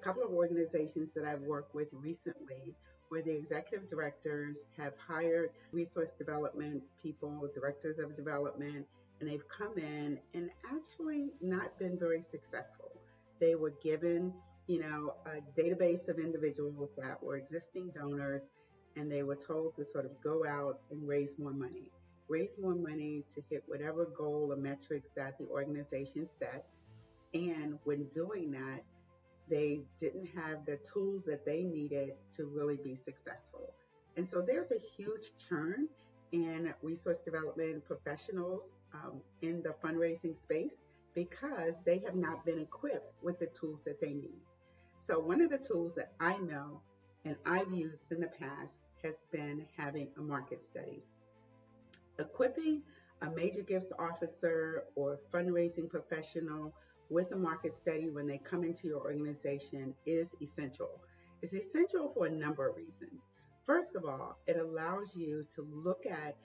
couple of organizations that I've worked with recently where the executive directors have hired resource development people, directors of development, and they've come in and actually not been very successful. They were given, a database of individuals that were existing donors, and they were told to sort of go out and raise more money to hit whatever goal or metrics that the organization set. And when doing that, they didn't have the tools that they needed to really be successful. And so there's a huge churn in resource development professionals in the fundraising space because they have not been equipped with the tools that they need. So one of the tools that I know and I've used in the past has been having a market study. Equipping a major gifts officer or fundraising professional with a market study when they come into your organization is essential. It's essential for a number of reasons. First of all, it allows you to look at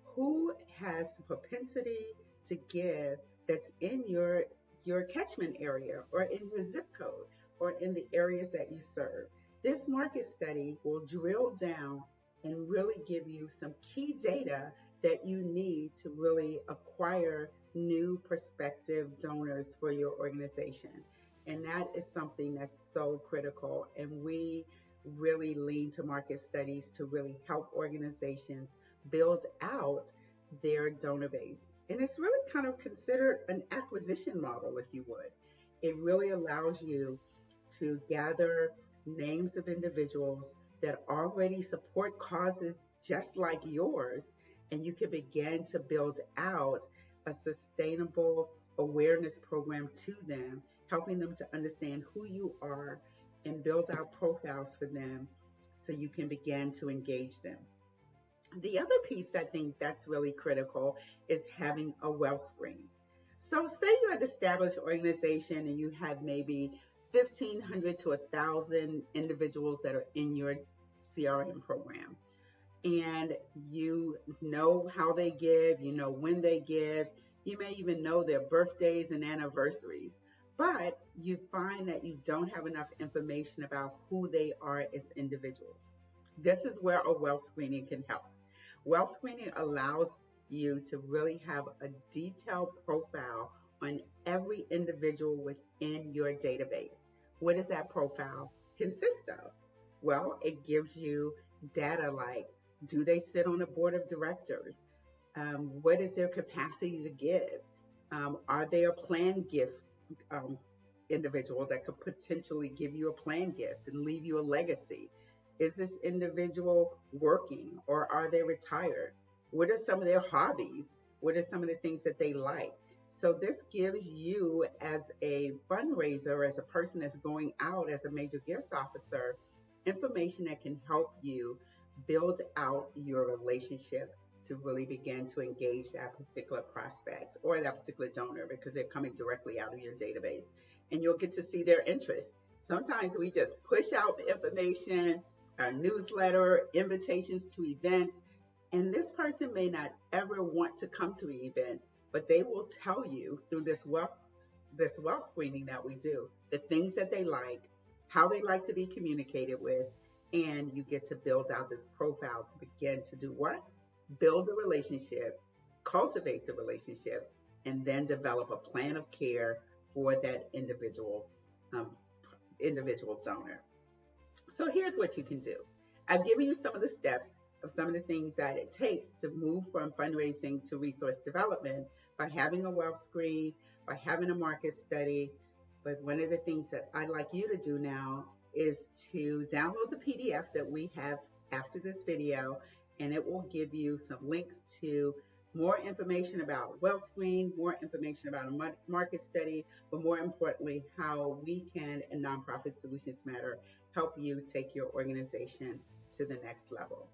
who has the propensity to give that's in your catchment area or in your zip code or in the areas that you serve. This market study will drill down and really give you some key data that you need to really acquire new prospective donors for your organization. And that is something that's so critical. And we really lean to market studies to really help organizations build out their donor base. And it's really kind of considered an acquisition model, if you would. It really allows you to gather names of individuals that already support causes just like yours, and you can begin to build out a sustainable awareness program to them, helping them to understand who you are and build out profiles for them so you can begin to engage them. The other piece I think that's really critical is having a wealth screen. So say you're an established organization and you have maybe 1,500 to 1,000 individuals that are in your CRM program. And you know how they give, you know when they give, you may even know their birthdays and anniversaries, but you find that you don't have enough information about who they are as individuals. This is where a wealth screening can help. Wealth screening allows you to really have a detailed profile on every individual within your database. What does that profile consist of? Well, it gives you data like, do they sit on a board of directors? What is their capacity to give? Are they a planned gift individual that could potentially give you a planned gift and leave you a legacy? Is this individual working or are they retired? What are some of their hobbies? What are some of the things that they like? So this gives you as a fundraiser, as a person that's going out as a major gifts officer, information that can help you build out your relationship to really begin to engage that particular prospect or that particular donor because they're coming directly out of your database and you'll get to see their interests. Sometimes we just push out the information, our newsletter, invitations to events, and this person may not ever want to come to an event, but they will tell you through this wealth screening that we do, the things that they like, how they like to be communicated with, and you get to build out this profile to begin to do what? Build a relationship, cultivate the relationship, and then develop a plan of care for that individual donor. So here's what you can do. I've given you some of the steps of some of the things that it takes to move from fundraising to resource development by having a wealth screen, by having a market study. But one of the things that I'd like you to do now is to download the PDF that we have after this video, and it will give you some links to more information about wealth screen, more information about a market study, but more importantly, how we can, in Nonprofit Solutions Matter, help you take your organization to the next level.